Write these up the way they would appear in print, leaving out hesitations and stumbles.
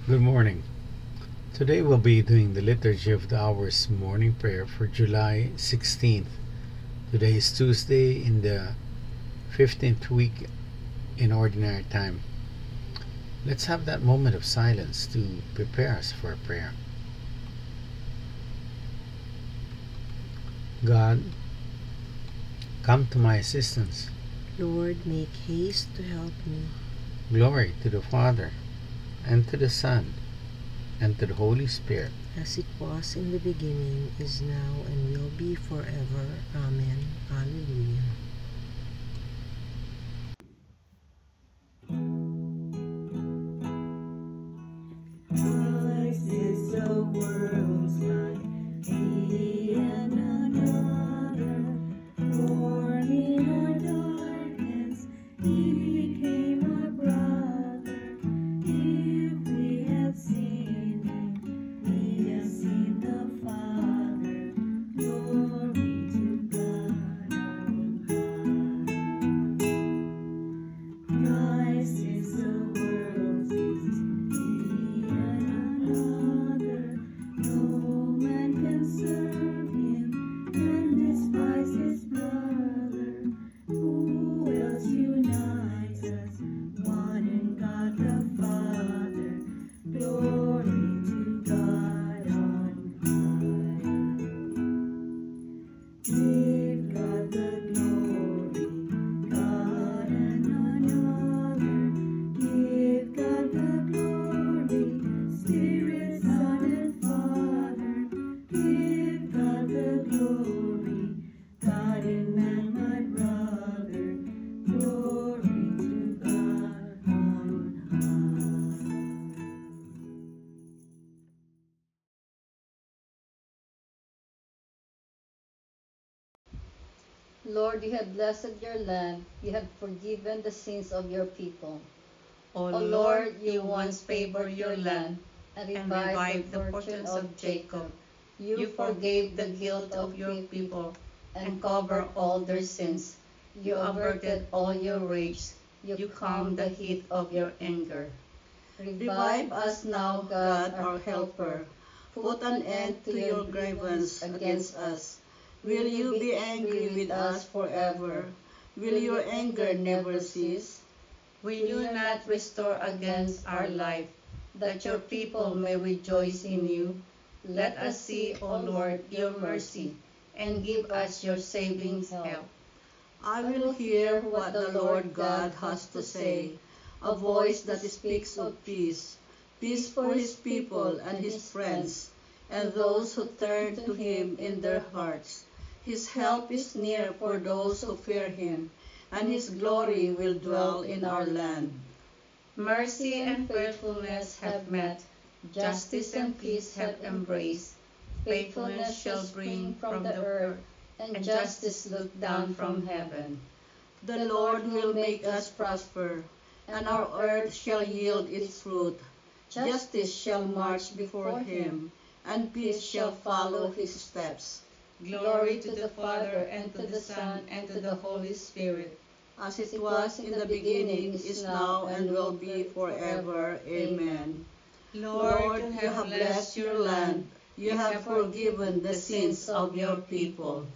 Good morning. Today we'll be doing the Liturgy of the Hours morning prayer for July 16th. Today is Tuesday in the 15th week in Ordinary Time. Let's have that moment of silence to prepare us for a prayer. God, come to my assistance. Lord, make haste to help me. Glory to the Father, and to the Son, and to the Holy Spirit. As it was in the beginning, is now, and will be forever. Amen. Alleluia. Christ is the world's light, He and another, born in our darkness, He became our brother. If we have seen Him, we have seen the Father. Glory to God on high. Christ is the world's light, He and another. No man can serve Him and despise his brother. Who else unites us? One in God the Father. Glory to God on high. Give God the glory, God and another. Give God the glory, Spirit, Son, and Father. Give God the glory, God in man, my brother. Glory to God on high. Lord, you have blessed your land. You have forgiven the sins of your people. O O Lord, you once favored your land and and revived the fortunes of Jacob. You forgave the guilt of your people and covered all their sins. You averted all your rage. You calmed the heat of your anger. Revive us now, God, our helper. Put an end to your grievance against us. Will you be angry with us forever? Will your anger never cease? Will you not restore against our life, that your people may rejoice in you? Let us see, O Lord, your mercy, and give us your saving help. I will hear what the Lord God has to say, a voice that speaks of peace, peace for his people and his friends, and those who turn to him in their hearts. His help is near for those who fear him, and his glory will dwell in our land. Mercy and faithfulness have met, justice and peace have embraced. Faithfulness shall spring from the earth, and justice look down from heaven. The Lord will make us prosper, and our earth shall yield its fruit. Justice shall march before him, and peace shall follow his steps. Glory to the Father, and to the Son, and to the Holy Spirit, as it was in the beginning, is now, and will be forever. Amen. Lord, you have blessed your land. You have forgiven the sins of your people.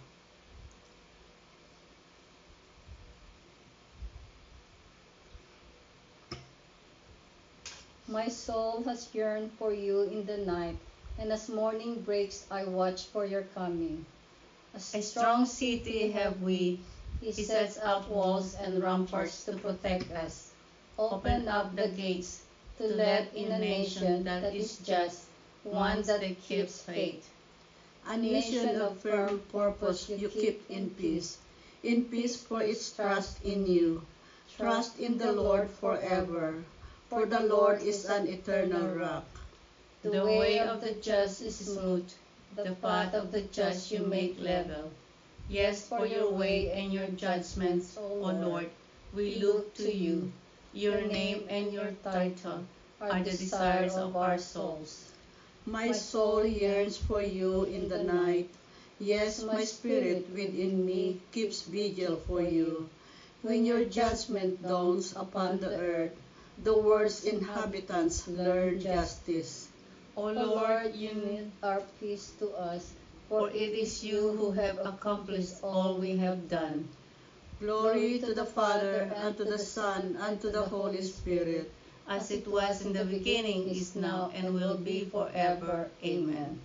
My soul has yearned for you in the night, and as morning breaks, I watch for your coming. A strong city have we. He sets up walls and ramparts to protect us. Open up the gates to let in a nation that is just, one that keeps faith. A nation of firm purpose you keep in peace for its trust in you. Trust in the Lord forever, for the Lord is an eternal rock. The way of the just is smooth, the path of the just you make level. Yes, for your way and your judgments, O Lord, we look to you. Your name and your title are the desires of our souls. My soul yearns for you in the night. Yes, my spirit within me keeps vigil for you. When your judgment dawns upon the earth, the world's inhabitants learn justice. O Lord, you knit our peace to us, for it is you who have accomplished all we have done. Glory to the Father, and to the Son, and to the Holy Spirit, as it was in the beginning, is now, and will be forever. Amen.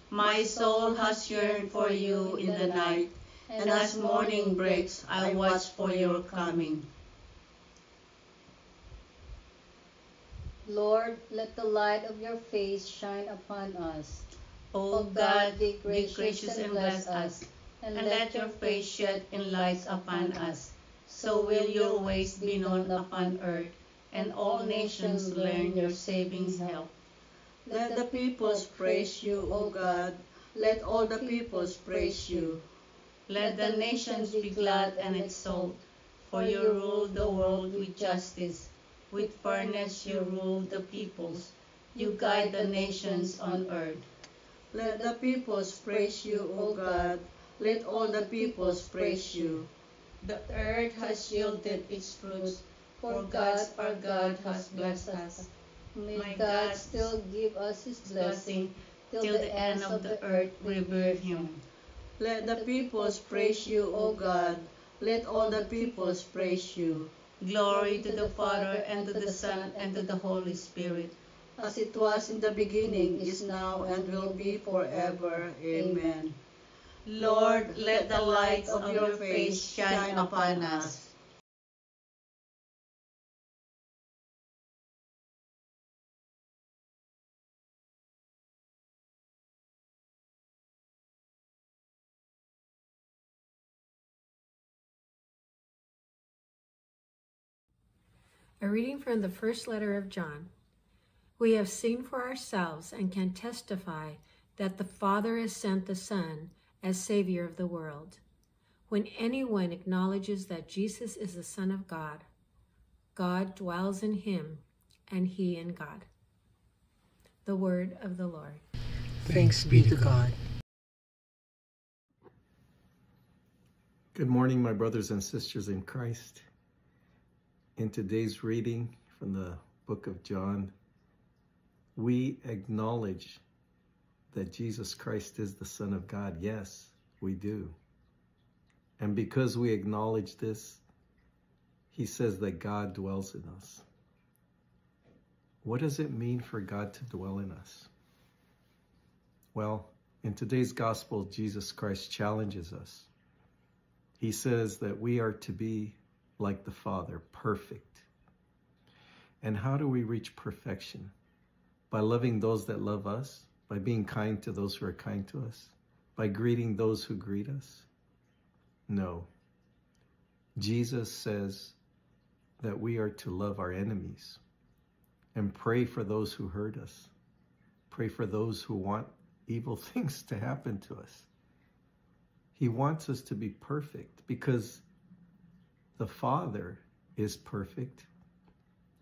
My soul has yearned for you in the night, and as morning breaks, I watch for your coming. Lord, let the light of your face shine upon us. O God, be gracious and bless us, and let your face shed in light upon us. So will your ways be known upon earth, and all nations learn your saving help. Let the peoples praise you, O God. Let all the peoples praise you. Let the nations be glad and exult, for you rule the world with justice. With fairness you rule the peoples. You guide the nations on earth. Let the peoples praise you, O God. Let all the peoples praise you. The earth has yielded its fruits, for God our God has blessed us. May God still give us his blessing till the end of the earth revere him. Let the peoples praise you, O God. Let all the peoples praise you. Glory to the Father, and to the Son, and to the Holy Spirit, as it was in the beginning, is now, and will be forever. Amen. Lord, let the light of your face shine upon us. A reading from the first letter of John. We have seen for ourselves and can testify that the Father has sent the Son as Savior of the world. When anyone acknowledges that Jesus is the Son of God, God dwells in him and he in God. The word of the Lord. Thanks be to God. Good morning, my brothers and sisters in Christ. In today's reading from the book of John, we acknowledge that Jesus Christ is the Son of God. Yes, we do. And because we acknowledge this, he says that God dwells in us. What does it mean for God to dwell in us? Well, in today's gospel, Jesus Christ challenges us. He says that we are to be like the Father, perfect. And how do we reach perfection? By loving those that love us, by being kind to those who are kind to us, by greeting those who greet us? No. Jesus says that we are to love our enemies and pray for those who hurt us. Pray for those who want evil things to happen to us. He wants us to be perfect because the Father is perfect.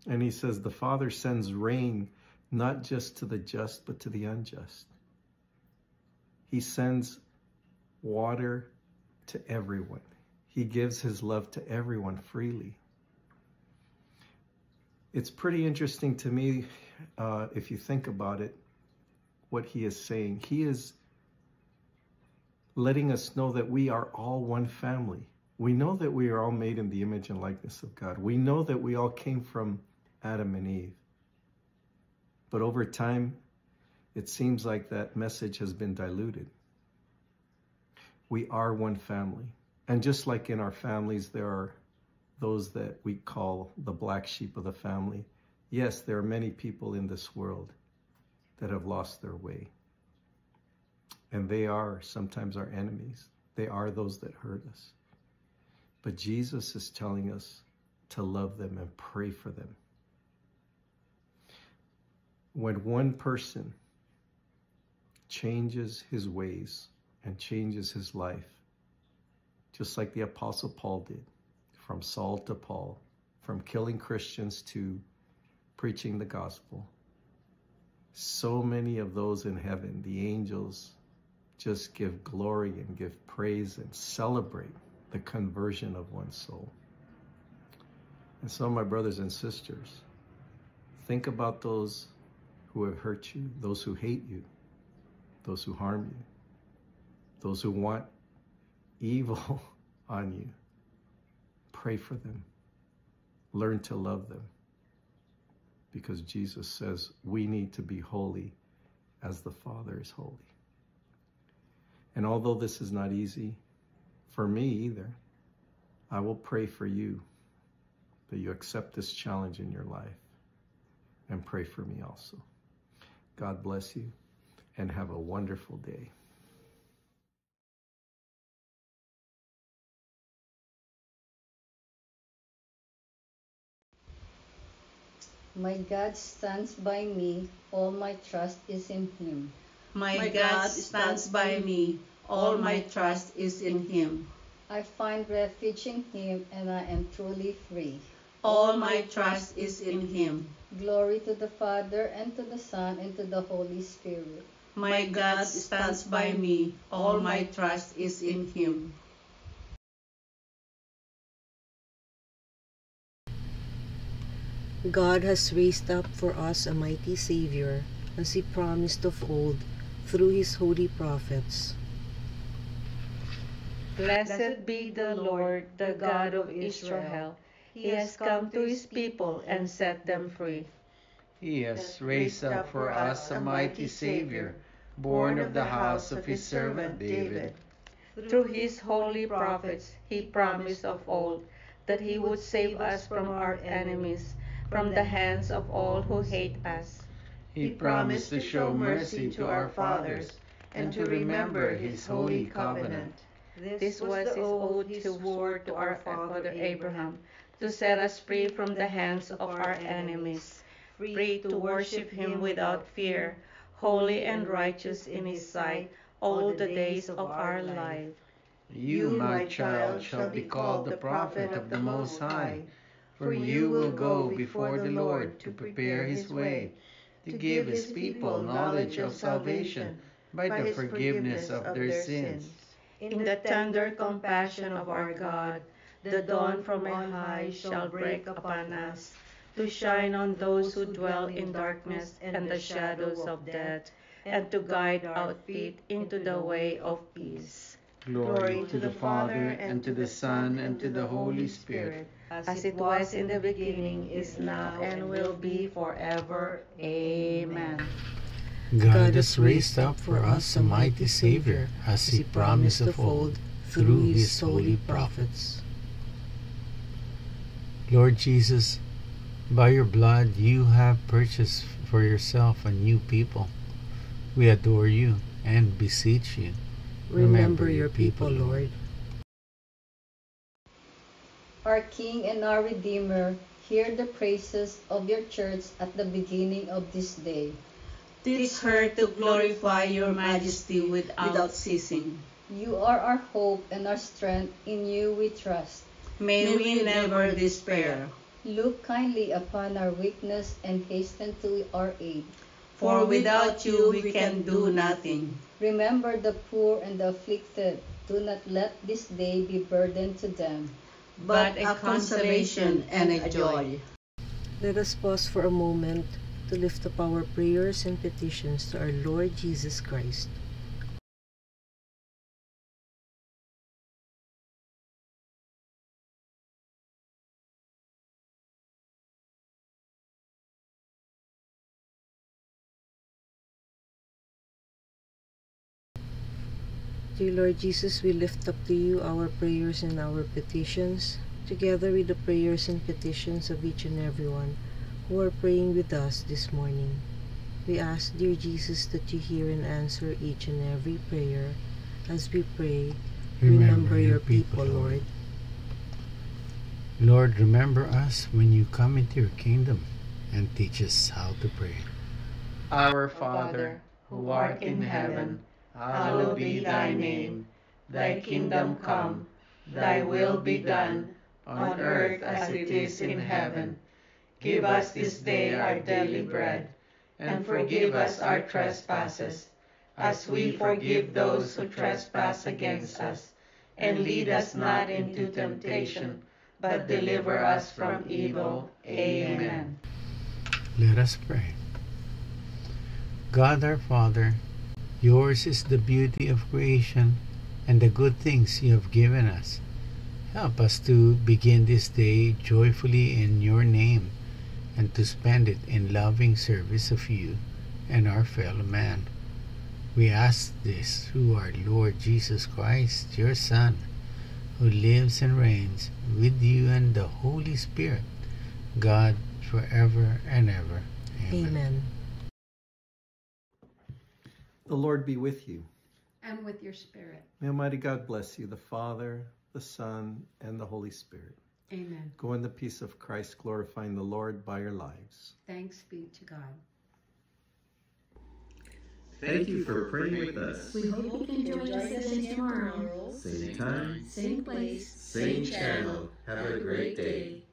And he says the Father sends rain not just to the just, but to the unjust. He sends water to everyone. He gives his love to everyone freely. It's pretty interesting to me, if you think about it, what he is saying. He is letting us know that we are all one family. We know that we are all made in the image and likeness of God. We know that we all came from Adam and Eve. But over time, it seems like that message has been diluted. We are one family. And just like in our families, there are those that we call the black sheep of the family. Yes, there are many people in this world that have lost their way. And they are sometimes our enemies. They are those that hurt us. But Jesus is telling us to love them and pray for them. When one person changes his ways and changes his life, just like the Apostle Paul did, from Saul to Paul, from killing Christians to preaching the gospel, so many of those in heaven, the angels, just give glory and give praise and celebrate the conversion of one soul. And so, my brothers and sisters, Think about those who have hurt you, those who hate you, those who harm you, those who want evil on you. Pray for them. Learn to love them. Because Jesus says we need to be holy as the Father is holy. And although this is not easy for me either, I will pray for you that you accept this challenge in your life, and pray for me also. God bless you and have a wonderful day. My God stands by me, all my trust is in Him. My God stands by me, all my trust is in Him. I find refuge in Him, and I am truly free. All my trust is in Him. Glory to the Father, and to the Son, and to the Holy Spirit. My God stands by me, all my trust is in Him. God has raised up for us a mighty Savior, as He promised of old through His holy prophets. Blessed be the Lord, the God of Israel. He has come to His people and set them free. He has raised up for us a mighty Savior, born of the house of His servant David. Through His holy prophets, He promised of old that He would save us from our enemies, from the hands of all who hate us. He promised to show mercy to our fathers and to remember His holy covenant. This was His oath He swore to our father Abraham, to set us free from the hands of our enemies, free to worship Him without fear, holy and righteous in His sight all the days of our life. You, my child, shall be called the prophet of the Most High, for you will go before the Lord to prepare His way, to give His people knowledge of salvation by the forgiveness of their sins. In the tender compassion of our God, the dawn from on high shall break upon us, to shine on those who dwell in darkness and the shadows of death, and to guide our feet into the way of peace. Glory to the Father, and to the Son, and to the Holy Spirit, as it was in the beginning, is now, and will be forever. Amen. God has raised up for us a mighty Savior, as He promised of old through His holy prophets. Lord Jesus, by your blood you have purchased for yourself a new people. We adore you and beseech you. Remember your people, Lord. Our King and our Redeemer, hear the praises of your church at the beginning of this day. Teach her to glorify your majesty without ceasing. You are our hope and our strength, in you we trust. May we never despair. Look kindly upon our weakness and hasten to our aid. For without you we can do nothing. Remember the poor and the afflicted. Do not let this day be burden to them, but a consolation and a joy. Let us pause for a moment to lift up our prayers and petitions to our Lord Jesus Christ. Dear Lord Jesus, we lift up to you our prayers and our petitions, together with the prayers and petitions of each and everyone who are praying with us this morning. We ask, dear Jesus, that you hear and answer each and every prayer. As we pray, remember your people, Lord. Lord, remember us when you come into your kingdom, and teach us how to pray. Our Father, who art in heaven, hallowed be thy name. Thy kingdom come, thy will be done, on earth as it is in heaven. Give us this day our daily bread, and forgive us our trespasses, as we forgive those who trespass against us. And lead us not into temptation, but deliver us from evil. Amen. Let us pray. God our Father, yours is the beauty of creation and the good things you have given us. Help us to begin this day joyfully in your name and to spend it in loving service of you and our fellow man. We ask this through our Lord Jesus Christ, your Son, who lives and reigns with you and the Holy Spirit, God, forever and ever. Amen. The Lord be with you. And with your spirit. May Almighty God bless you, the Father, the Son, and the Holy Spirit. Amen. Go in the peace of Christ, glorifying the Lord by your lives. Thanks be to God. Thank you for praying with us. We hope you can join us again tomorrow. Same time, Same place. same channel. Have a great day.